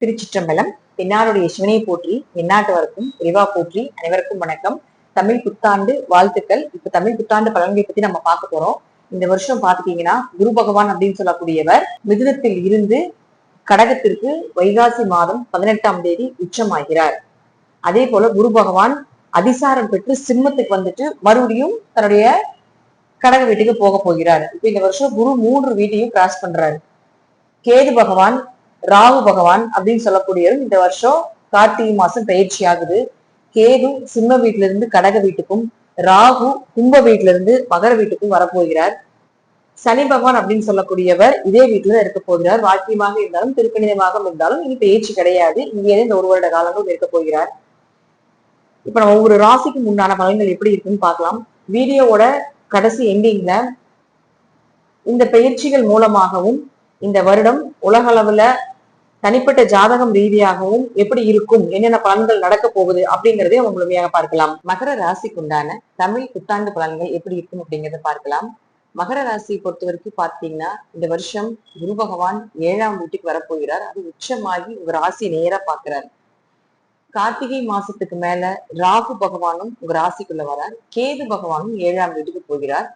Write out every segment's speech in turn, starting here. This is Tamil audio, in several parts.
திருச்சிற்றம்பலம். தென்னாடுடைய சிவனை போற்றி, எந்நாட்டவருக்கும் இறைவா போற்றி. அனைவருக்கும் வணக்கம். தமிழ் புத்தாண்டு வாழ்த்துக்கள். இப்ப தமிழ் புத்தாண்டு பலன்களை பத்தி நம்ம பார்க்க போறோம். இந்த வருஷம் பாத்துட்டீங்கன்னா குரு பகவான் அப்படின்னு சொல்லக்கூடியவர் மிதுனத்தில் இருந்து கடகத்திற்கு வைகாசி மாதம் 18ஆம் தேதி உச்சமாகிறார். அதே போல குரு பகவான் அதிசாரம் பெற்று சிம்மத்துக்கு வந்துட்டு மறுபடியும் தன்னுடைய கடக வீட்டுக்கு போக போகிறார். இப்ப இந்த வருஷம் குரு 3 வீட்டையும் கிராஸ் பண்றாரு. கேது பகவான், ராகு பகவான் அப்படின்னு சொல்லக்கூடியவர் இந்த வருஷம் கார்த்திகை மாசம் பயிற்சி ஆகுது. கேது சிம்ம வீட்டுல இருந்து கடக வீட்டுக்கும், ராகு கும்ப வீட்டுல இருந்து மகர வீட்டுக்கும் வரப்போகிறார். சனி பகவான் அப்படின்னு சொல்லக்கூடியவர் இதே வீட்டுல இருக்க போகிறார். வாக்கியமாக இருந்தாலும் திருக்கணிதமாக இருந்தாலும் இனி பயிற்சி கிடையாது. இங்கே இந்த 1 வருட காலங்களும் இருக்க போகிறார். இப்ப நம்ம ஒவ்வொரு ராசிக்கும் உண்டான பலன்கள் எப்படி இருக்குன்னு பார்க்கலாம். வீடியோவோட கடைசி எண்டிங்ல இந்த பயிற்சிகள் மூலமாகவும் இந்த வருடம் உலக அளவுல தனிப்பட்ட ஜாதகம் ரீதியாகவும் எப்படி இருக்கும், என்னென்ன பலன்கள் நடக்க போகுது அப்படிங்கறதே அவங்க முழுமையாக பார்க்கலாம். மகர ராசிக்கு உண்டான தமிழ் புத்தாண்டு பலன்கள் எப்படி இருக்கும் அப்படிங்கறத பார்க்கலாம். மகர ராசியை பொறுத்த வரைக்கும் பார்த்தீங்கன்னா இந்த வருஷம் குரு பகவான் 7ஆம் வீட்டுக்கு வரப்போகிறார். அது உச்சமாகி உங்க ராசியை நேரா பாக்குறாரு. கார்த்திகை மாசத்துக்கு மேல ராகு பகவானும் உங்க ராசிக்குள்ள வரார். கேது பகவானும் 7ஆம் வீட்டுக்கு போகிறார்.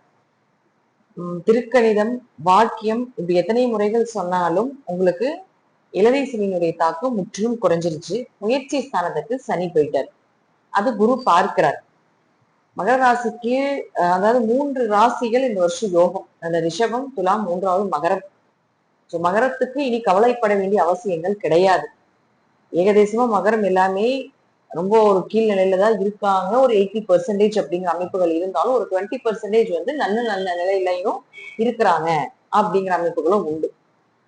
திருக்கணிதம், வாக்கியம் இப்படி எத்தனை முறைகள் சொன்னாலும் உங்களுக்கு இளவை சனியினுடைய தாக்கம் முற்றிலும் குறைஞ்சிருச்சு. முயற்சி ஸ்தானத்துக்கு சனி போயிட்டார். அது குரு பார்க்கிறார். மகர ராசிக்கு அதாவது 3 ராசிகள் இந்த வருஷம் யோகம். அந்த ரிஷபம், துலாம், 3வது மகரம். மகரத்துக்கு இனி கவலைப்பட வேண்டிய அவசியங்கள் கிடையாது. ஏகதேசமா மகரம் எல்லாமே ரொம்ப ஒரு கீழ்நிலையில தான் இருக்காங்க. ஒரு 80% அப்படிங்கிற அமைப்புகள் இருந்தாலும் ஒரு 20% வந்து நல்ல நல்ல நிலையிலையும் இருக்கிறாங்க அப்படிங்கிற அமைப்புகளும் உண்டு.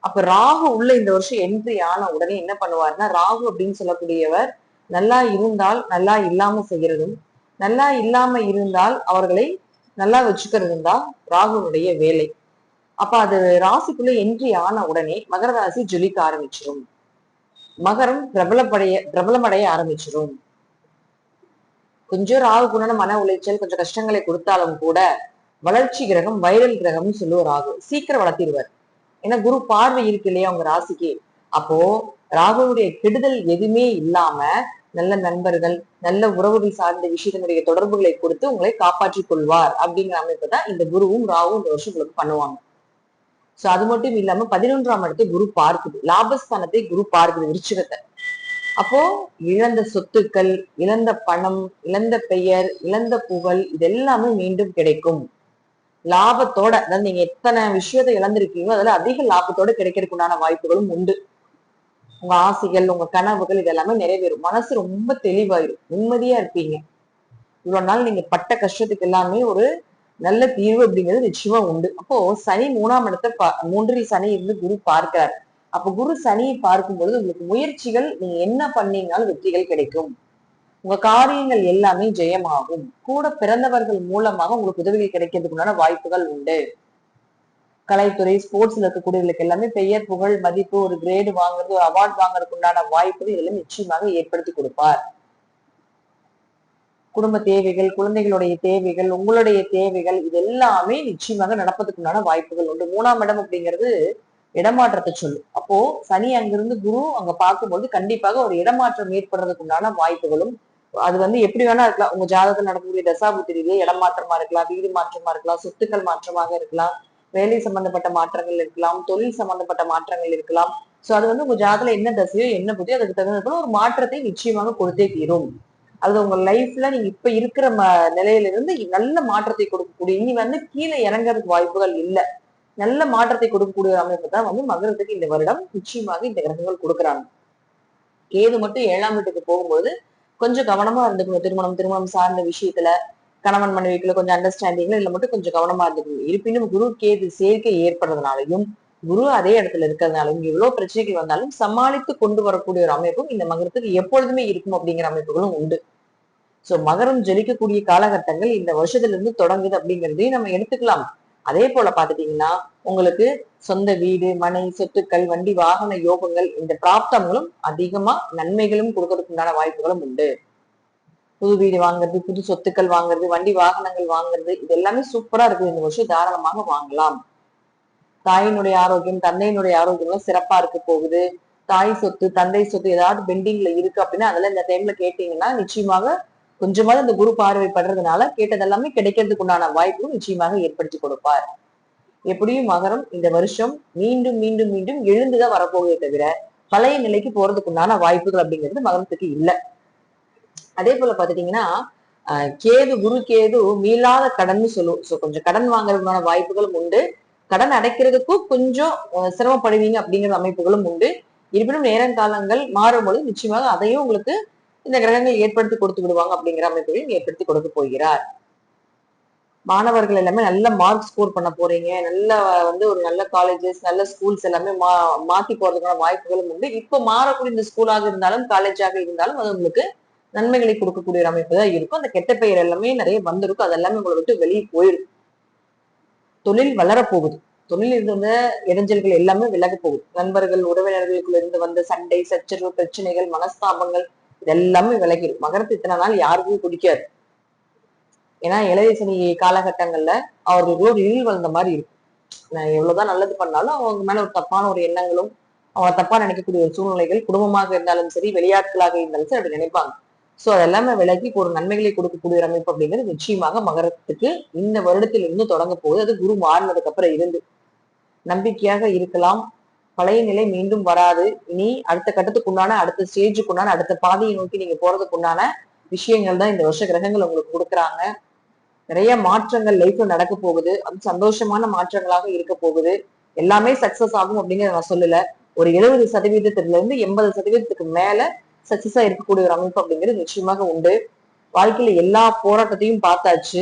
அப்ப ராகு உள்ள இந்த வருஷம் என்ட்ரி ஆன உடனே என்ன பண்ணுவாருன்னா, ராகு அப்படின்னு சொல்லக்கூடியவர் நல்லா இருந்தால் நல்லா இல்லாம செய்யறதும், நல்லா இல்லாம இருந்தால் அவர்களை நல்லா வச்சுக்கிறதும் தான் ராகுனுடைய வேலை. அப்ப அது ராசிக்குள்ள என்ட்ரி ஆன உடனே மகர ராசி ஜொலிக்க ஆரம்பிச்சிடும். மகரம் பிரபலமடைய ஆரம்பிச்சிடும். கொஞ்சம் ராகு குணன மன உளைச்சல், கொஞ்சம் கஷ்டங்களை கொடுத்தாலும் கூட வளர்ச்சி கிரகம், வைரல் கிரகம்னு சொல்லுவார். ராகு சீக்கிரம் வளர்த்திடுவார். ஏன்னா குரு பார்வை இருக்கு இல்லையா உங்க ராசிக்கு. அப்போ ராகுனுடைய கெடுதல் எதுவுமே இல்லாம நல்ல நண்பர்கள், நல்ல உறவுகள் சார்ந்த விஷயத்தினுடைய தொடர்புகளை கொடுத்து உங்களை காப்பாற்றிக் கொள்வார் அப்படிங்கிற அமைப்பு தான் இந்த குருவும் ராகுவும் இந்த வருஷம் உங்களுக்கு பண்ணுவாங்க. சோ அது மட்டும் இல்லாம 11ஆம் இடத்தை குரு பார்க்குது. லாபஸ்தானத்தை குரு பார்க்குது, விருச்சிகத்தை. அப்போ இழந்த சொத்துக்கள், இழந்த பணம், இழந்த பெயர், இழந்த புகழ் இதெல்லாமே மீண்டும் கிடைக்கும். லாபத்தோட, அதாவது நீங்க எத்தனை விஷயத்தை இழந்திருக்கீங்களோ அதுல அதிக லாபத்தோட கிடைக்கிறதுக்கு உண்டான வாய்ப்புகளும் உண்டு. உங்க ஆசைகள், உங்க கனவுகள் இதெல்லாமே நிறைவேறும். மனசு ரொம்ப தெளிவாயிரும், நிம்மதியா இருப்பீங்க. இவ்வளவு நாள் நீங்க பட்ட கஷ்டத்துக்கு எல்லாமே ஒரு நல்ல தீர்வு அப்படிங்கிறது நிச்சயமா உண்டு. அப்போ சனி 3ஆம் இடத்தை 3ல் சனி இருந்து குரு பார்க்கிறார். அப்ப குரு சனியை பார்க்கும் பொழுது உங்களுக்கு முயற்சிகள், நீங்க என்ன பண்ணீங்கனாலும் வெற்றிகள் கிடைக்கும். உங்க காரியங்கள் எல்லாமே ஜெயமாகும். கூட பிறந்தவர்கள் மூலமாக உங்களுக்கு உதவிகள் கிடைக்கிறதுக்குண்டான வாய்ப்புகள் உண்டு. கலைத்துறை, ஸ்போர்ட்ஸ்ல இருக்கக்கூடியவர்களுக்கு எல்லாமே பெயர், புகழ், மதிப்பு, ஒரு கிரேடு வாங்குறது, ஒரு அவார்ட் வாங்குறதுக்கு உண்டான வாய்ப்புகள் இதெல்லாம் நிச்சயமாக ஏற்படுத்தி கொடுப்பார். குடும்ப தேவைகள், குழந்தைகளுடைய தேவைகள், உங்களுடைய தேவைகள் இது எல்லாமே நிச்சயமாக நடப்பதற்குண்டான வாய்ப்புகள் உண்டு. 3ஆம் இடம் அப்படிங்கிறது இடமாற்றத்தை சொல்லும். அப்போ சனி அங்கிருந்து குரு அங்க பார்க்கும்போது கண்டிப்பாக ஒரு இடமாற்றம் ஏற்படுறதுக்கு உண்டான வாய்ப்புகளும், அது வந்து எப்படி வேணா இருக்கலாம். உங்க ஜாதகத்தில் நடக்கக்கூடிய தசாபுத்திரியிலே இடமாற்றமா இருக்கலாம், வீடு மாற்றமா இருக்கலாம், சொத்துக்கள் மாற்றமாக இருக்கலாம், வேலை சம்பந்தப்பட்ட மாற்றங்கள் இருக்கலாம், தொழில் சம்பந்தப்பட்ட மாற்றங்கள் இருக்கலாம். சோ அது வந்து உங்க ஜாதகத்துல என்ன தசையோ என்ன புத்தியோ அதுக்கு தகுந்த ஒரு மாற்றத்தை நிச்சயமாக கொடுத்தே தீரும். அது உங்க லைஃப்ல நீங்க இப்ப இருக்கிற நிலையில இருந்து நல்ல மாற்றத்தை கொடுக்கக்கூடிய, இனி வந்து கீழே இறங்குறதுக்கு வாய்ப்புகள் இல்லை. நல்ல மாற்றத்தை கொடுக்கக்கூடிய அமைப்பு தான் வந்து மகரத்துக்கு இந்த வருடம் நிச்சயமாக இந்த கிரகங்கள் கொடுக்குறாங்க. கேது மட்டும் 7ஆம் வீட்டுக்கு போகும்போது கொஞ்சம் கவனமா இருந்துக்கணும். திருமணம் சார்ந்த விஷயத்துல, கணவன் மனைவிக்குள்ள கொஞ்சம் அண்டர்ஸ்டாண்டிங்ல இதுல மட்டும் கொஞ்சம் கவனமா இருந்துக்கணும். இருப்பினும் குரு கேது சேர்க்கை ஏற்படுறதுனாலையும், குரு அதே இடத்துல இருக்கிறதுனாலும் எவ்வளவு பிரச்சனைகள் வந்தாலும் சமாளித்து கொண்டு வரக்கூடிய ஒரு அமைப்பும் இந்த மகரத்துக்கு எப்பொழுதுமே இருக்கும் அப்படிங்கிற அமைப்புகளும் உண்டு. சோ மகரம் ஜெலிக்கக்கூடிய காலகட்டங்கள் இந்த வருஷத்துல இருந்து தொடங்குது அப்படிங்கிறதையும் நம்ம எடுத்துக்கலாம். அதே போல பாத்துட்டீங்கன்னா உங்களுக்கு சொந்த வீடு, மனை, சொத்துக்கள், வண்டி, வாகன யோகங்கள் இந்த பிராப்தங்களும் அதிகமா நன்மைகளும் கொடுக்கறதுக்கு உண்டான வாய்ப்புகளும் உண்டு. புது வீடு வாங்குறது, புது சொத்துக்கள் வாங்குறது, வண்டி வாகனங்கள் வாங்குறது இது எல்லாமே சூப்பரா இருக்குது. இந்த வருஷம் தாராளமாக வாங்கலாம். தாயினுடைய ஆரோக்கியம், தந்தையினுடைய ஆரோக்கியம் எல்லாம் சிறப்பா இருக்க போகுது. தாய் சொத்து தந்தை சொத்து ஏதாவது பெண்டிங்ல இருக்கு அப்படின்னா அதெல்லாம் இந்த டைம்ல கேட்டீங்கன்னா நிச்சயமாக கொஞ்சமாவது இந்த குரு பார்வைப்படுறதுனால கேட்டதெல்லாமே கிடைக்கிறதுக்கு உண்டான வாய்ப்பும் நிச்சயமாக ஏற்படுத்தி கொடுப்பார். எப்படியும் மகரம் இந்த வருஷம் மீண்டும் மீண்டும் மீண்டும் எழுந்துதான் வரப்போகுதே தவிர பழைய நிலைக்கு போறதுக்கு உண்டான வாய்ப்புகள் அப்படிங்கிறது மகரத்துக்கு இல்லை. அதே போல பாத்துட்டீங்கன்னா கேது குரு கேது மீளாத கடன் சொல்லுவோம். சோ கொஞ்சம் கடன் வாங்குறதுக்கான வாய்ப்புகளும் உண்டு. கடன் அடைக்கிறதுக்கும் கொஞ்சம் சிரமப்படுவீங்க அப்படிங்கிற அமைப்புகளும் உண்டு. இருப்பினும் நேரங்காலங்கள் மாறும்பொழுது நிச்சயமாக அதையும் உங்களுக்கு இந்த கிரகங்கள் ஏற்படுத்தி கொடுத்து விடுவாங்க அப்படிங்கிற அமைப்புகளையும் ஏற்படுத்தி கொடுக்க போகிறார். மாணவர்கள் எல்லாமே நல்ல மார்க் ஸ்கோர் பண்ண போறீங்க. நல்ல ஒரு நல்ல காலேஜஸ் நல்ல ஸ்கூல்ஸ் எல்லாமே மாத்தி போறதுக்கான வாய்ப்புகளும் உண்டு. இப்ப மாறக்கூடிய இந்த ஸ்கூலாக இருந்தாலும் காலேஜாக இருந்தாலும் அது உங்களுக்கு நன்மைகளை கொடுக்கக்கூடிய ஒரு அமைப்பு தான் இருக்கும். அந்த கெட்ட பெயர் எல்லாமே நிறைய வந்திருக்கும். அதெல்லாமே உங்களை விட்டு வெளியே போயிடும். தொழில் வளரப்போகுது. தொழில் இருந்த இடைஞ்சல்கள் எல்லாமே விலக போகுது. நண்பர்கள் உறவினர்களுக்குள்ள இருந்து வந்த சண்டை சச்சரவு பிரச்சனைகள் மனஸ்தாபங்கள் இதெல்லாமே விலகிடும். மகரத்து இத்தனை நாள் யாருக்கும் பிடிக்காது. ஏன்னா இளைய சனி காலகட்டங்கள்ல அவர்களுக்கு ஒரு இழிவு வளர்ந்த மாதிரி இருக்கும். நான் எவ்வளவுதான் நல்லது பண்ணாலும் அவங்க மேல ஒரு தப்பான ஒரு எண்ணங்களும் அவங்க தப்பா நினைக்கக்கூடிய ஒரு சூழ்நிலைகள் குடும்பமாக இருந்தாலும் சரி வெளியாட்களாக இருந்தாலும் சரி அப்படி நினைப்பாங்க. சோ அதெல்லாமே விலகி ஒரு நன்மைகளை கொடுக்கக்கூடிய ஒரு அமைப்பு அப்படிங்கிறது நிச்சயமாக மகரத்துக்கு இந்த வருடத்தில் இருந்து தொடங்க போகுது. அது குரு மாறினதுக்கு அப்புறம் இருந்து நம்பிக்கையாக இருக்கலாம். பழைய நிலை மீண்டும் வராது. இனி அடுத்த கட்டத்துக்கு உண்டான அடுத்த ஸ்டேஜுக்கு உண்டான அடுத்த பாதையை நோக்கி நீங்க போறதுக்கு உண்டான விஷயங்கள் தான் இந்த வருஷ கிரகங்கள் உங்களுக்கு கொடுக்குறாங்க. நிறைய மாற்றங்கள் லைஃப்ல நடக்க போகுது. அது சந்தோஷமான மாற்றங்களாக இருக்க போகுது. எல்லாமே சக்சஸ் ஆகும் அப்படிங்கிறத நான் சொல்லல. ஒரு 70% இருந்து 80% மேல சக்சஸா இருக்கக்கூடிய ஒரு அமைப்பு அப்படிங்கிறது நிச்சயமாக உண்டு. வாழ்க்கையில எல்லா போராட்டத்தையும் பார்த்தாச்சு.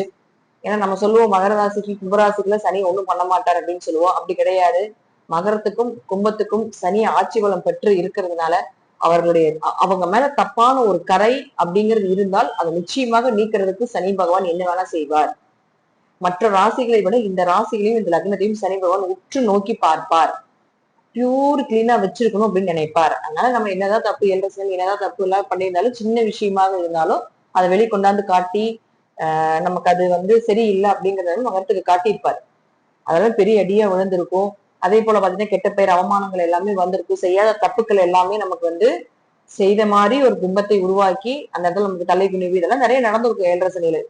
ஏன்னா நம்ம சொல்லுவோம் மகர ராசிக்கு கும்பராசிக்குள்ள சனி ஒண்ணும் பண்ண மாட்டார் அப்படின்னு சொல்லுவோம். அப்படி கிடையாது. மகரத்துக்கும் கும்பத்துக்கும் சனி ஆட்சி பலம் பெற்று இருக்கிறதுனால அவர்களுடைய அவங்க மேல தப்பான ஒரு கரை அப்படிங்கிறது இருந்தால் அதை நிச்சயமாக நீக்கிறதுக்கு சனி பகவான் என்ன வேணா செய்வார். மற்ற ராசிகளை விட இந்த ராசிகளையும் இந்த லக்னத்தையும் சனி பகவான் உற்று நோக்கி பார்ப்பார். பியூர் கிளீனா வச்சிருக்கணும் அப்படின்னு நினைப்பார். அதனால நம்ம என்னதான் தப்பு என்னதான் தப்பு எல்லாம் பண்ணியிருந்தாலும் சின்ன விஷயமாக இருந்தாலும் அதை வெளிக்கொண்டாந்து காட்டி நமக்கு அது சரியில்லை அப்படிங்கறத மகரத்துக்கு காட்டியிருப்பார். அதெல்லாம் பெரிய அடியா விழுந்திருக்கும். அதே போல பாத்தீங்கன்னா கெட்ட பெயர் அவமானங்கள் எல்லாமே வந்திருக்கும். செய்யாத தப்புக்கள் எல்லாமே நமக்கு செய்த மாதிரி ஒரு பிம்பத்தை உருவாக்கி அந்த இடத்துல நமக்கு தலை குனிவு இதெல்லாம் நிறைய நடந்திருக்கும் 7.5 சனியில.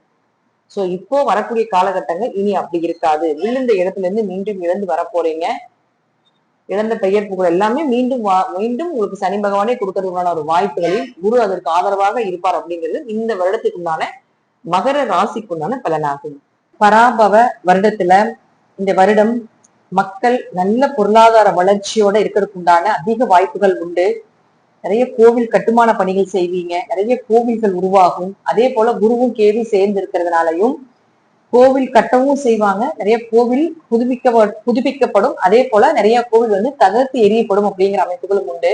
சோ இப்போ வரக்கூடிய காலகட்டங்கள் இனி அப்படி இருக்காது. விழுந்த இடத்துல இருந்து மீண்டும் இழந்து வர போறீங்க. இழந்த பெயர் புகழ் எல்லாமே மீண்டும் உங்களுக்கு சனி பகவானே கொடுக்கறதுக்கான ஒரு வாய்ப்புகளில் குரு அதற்கு ஆதரவாக இருப்பார் அப்படிங்கிறது இந்த வருடத்துக்குண்டான மகர ராசிக்குண்டான பலனாகும். பராபவ வருடத்துல இந்த வருடம் மக்கள் நல்ல பொருளாதார வளர்ச்சியோட இருக்கிறதுக்குண்டான அதிக வாய்ப்புகள் உண்டு. நிறைய கோவில் கட்டுமான பணிகள் செய்வீங்க. நிறைய கோவில்கள் உருவாகும். அதே போல குருவும் கேதுவும் சேர்ந்து இருக்கிறதுனாலையும் கோவில் கட்டவும் செய்வாங்க. நிறைய கோவில் புதுப்பிக்கப்படும். அதே போல நிறைய கோவில் தகர்த்து எரியப்படும் அப்படிங்கிற அமைப்புகளும் உண்டு.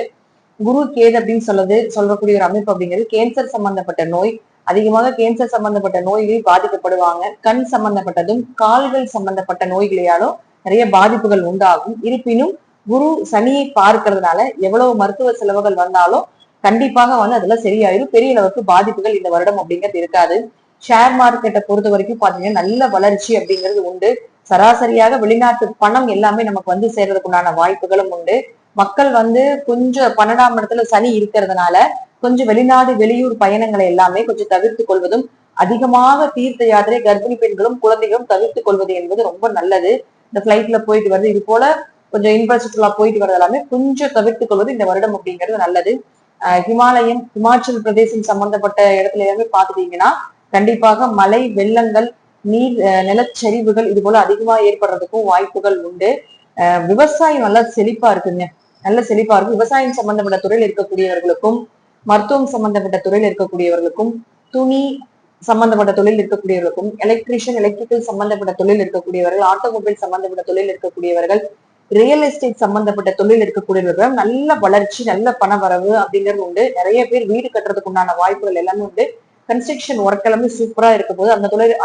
குரு கேது அப்படின்னு சொல்லக்கூடிய ஒரு அமைப்பு அப்படிங்கிறது கேன்சர் சம்பந்தப்பட்ட நோய். அதிகமாக கேன்சர் சம்பந்தப்பட்ட நோய்களில் பாதிக்கப்படுவாங்க. கண் சம்பந்தப்பட்டதும் கால்கள் சம்பந்தப்பட்ட நோய்களையாலும் நிறைய பாதிப்புகள் உண்டாகும். இருப்பினும் குரு சனியை பார்க்கறதுனால எவ்வளவு மருத்துவ செலவுகள் வந்தாலும் கண்டிப்பாக அதுல சரியாயிரும். பெரிய அளவுக்கு பாதிப்புகள் இந்த வருடம் அப்படிங்கிறது இருக்காது. ஷேர் மார்க்கெட்டை பொறுத்த வரைக்கும் பாத்தீங்கன்னா நல்ல வளர்ச்சி அப்படிங்கிறது உண்டு. சராசரியாக வெளிநாட்டு பணம் எல்லாமே நமக்கு சேர்றதுக்குண்டான வாய்ப்புகளும் உண்டு. மக்கள் கொஞ்சம் 12ஆம் இடத்துல சனி இருக்கிறதுனால கொஞ்சம் வெளிநாடு வெளியூர் பயணங்களை எல்லாமே கொஞ்சம் தவிர்த்து கொள்வதும், அதிகமாக தீர்த்த யாத்திரை கர்ப்பிணி பெண்களும் குழந்தைகளும் தவிர்த்து கொள்வது என்பது ரொம்ப நல்லது. இந்த பிளைட்ல போயிட்டு வருது இது போல கொஞ்சம் இன்ஃப்ராஸ்ட்ரக்சர்ல போயிட்டு வரது எல்லாமே கொஞ்சம் தவிர்த்துக் கொள்வது இந்த வருடம் அப்படிங்கிறது நல்லது. ஹிமாச்சல் பிரதேசம் சம்பந்தப்பட்ட இடத்துல எல்லாமே பாத்துட்டீங்கன்னா கண்டிப்பாக மழை வெள்ளங்கள் நீர் நிலச்சரிவுகள் இது போல அதிகமா ஏற்படுறதுக்கும் வாய்ப்புகள் உண்டு. விவசாயம் நல்லா செழிப்பா இருக்குங்க. நல்ல செழிப்பா இருக்கும். விவசாயம் சம்பந்தப்பட்ட துறையில் இருக்கக்கூடியவர்களுக்கும் மருத்துவம் சம்பந்தப்பட்ட துறையில் இருக்கக்கூடியவர்களுக்கும் துணி சம்பந்தப்பட்ட தொழில் இருக்கக்கூடியவர்களுக்கும் எலக்ட்ரிக்கல் சம்பந்தப்பட்ட தொழில் இருக்கக்கூடியவர்கள் ஆட்டோமொபைல் சம்பந்தப்பட்ட தொழில் இருக்கக்கூடியவர்கள் ரியல் எஸ்டேட் சம்பந்தப்பட்ட தொழில் இருக்கக்கூடியவர்கள் நல்ல வளர்ச்சி நல்ல பண வரவு அப்படிங்கிறது உண்டு. நிறைய பேர் வீடு கட்டுறதுக்கு உண்டான வாய்ப்புகள் எல்லாமே உண்டு. கன்ஸ்ட்ரக்ஷன் ஒர்க் எல்லாமே சூப்பரா இருக்க போது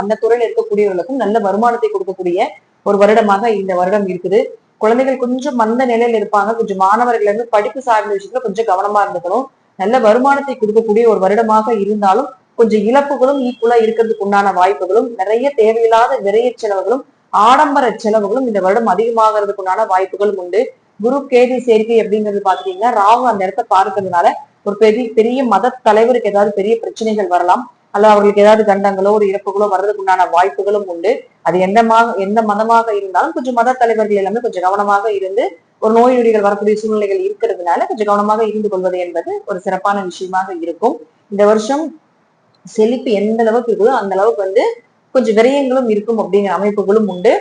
அந்த துறையில இருக்கக்கூடியவர்களுக்கும் நல்ல வருமானத்தை கொடுக்கக்கூடிய ஒரு வருடமாக இந்த வருடம் இருக்குது. குழந்தைகள் கொஞ்சம் மந்த நிலையில இருப்பாங்க. கொஞ்சம் மாணவர்கள் படிப்பு சார்ந்த விஷயத்துல கொஞ்சம் கவனமா இருந்துக்கணும். நல்ல வருமானத்தை கொடுக்கக்கூடிய ஒரு வருடமாக இருந்தாலும் கொஞ்சம் இழப்புகளும் ஈக்குவலா இருக்கிறதுக்கு உண்டான வாய்ப்புகளும் நிறைய தேவையில்லாத விரைய செலவுகளும் ஆடம்பர செலவுகளும் இந்த வருடம் அதிகமாகிறதுக்கு உண்டான வாய்ப்புகளும் உண்டு. குரு கேது சேர்க்கை அப்படிங்கிறது பாத்துட்டீங்கன்னா ராகு அந்த இடத்த பார்க்கறதுனால ஒரு பெரிய பெரிய மத தலைவருக்கு ஏதாவது பெரிய பிரச்சனைகள் வரலாம், அல்லது அவர்களுக்கு ஏதாவது கண்டங்களோ ஒரு இறப்புகளோ வர்றதுக்கு உண்டான வாய்ப்புகளும் உண்டு. அது எந்த மதமாக இருந்தாலும் கொஞ்சம் மத தலைவர்கள் எல்லாமே கொஞ்சம் கவனமாக இருந்து ஒரு நோய் நொடிகள் வரக்கூடிய சூழ்நிலைகள் இருக்கிறதுனால கொஞ்சம் கவனமாக இருந்து கொள்வது என்பது ஒரு சிறப்பான விஷயமாக இருக்கும். இந்த வருஷம் செழிப்பு எந்த அளவுக்கு இருக்குதோ அந்த அளவுக்கு கொஞ்சம் விரயங்களும் இருக்கும் அப்படிங்கிற அமைப்புகளும் உண்டு.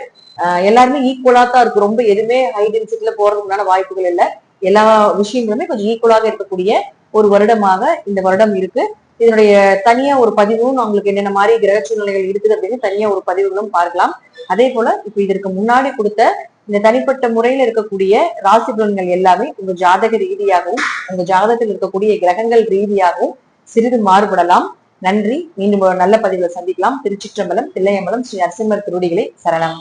எல்லாருமே ஈக்குவலா தான் இருக்கு. ரொம்ப எதுவுமே ஹை டென்சிட்டில போறதுக்குண்டான வாய்ப்புகள் இல்லை. எல்லா விஷயங்களுமே கொஞ்சம் ஈக்குவலாக இருக்கக்கூடிய ஒரு வருடமாக இந்த வருடம் இருக்கு. இதனுடைய தனியா ஒரு பதிவும் அவங்களுக்கு என்னென்ன மாதிரி கிரக சூழ்நிலைகள் இருக்குது அப்படின்னு தனியா ஒரு பதிவுகளும் பார்க்கலாம். அதே போல இப்ப இதற்கு முன்னாடி கொடுத்த இந்த தனிப்பட்ட முறையில இருக்கக்கூடிய ராசி பலன்கள் எல்லாமே உங்க ஜாதக ரீதியாகவும் உங்க ஜாதகத்தில் இருக்கக்கூடிய கிரகங்கள் ரீதியாகவும் சிறிது மாறுபடலாம். நன்றி. மீண்டும் ஒரு நல்ல பதிவுல சந்திக்கலாம். திருச்சிற்றம்பலம், தில்லையம்பலம், ஸ்ரீ நரசிம்மர் திருவடிகளே சரணம்.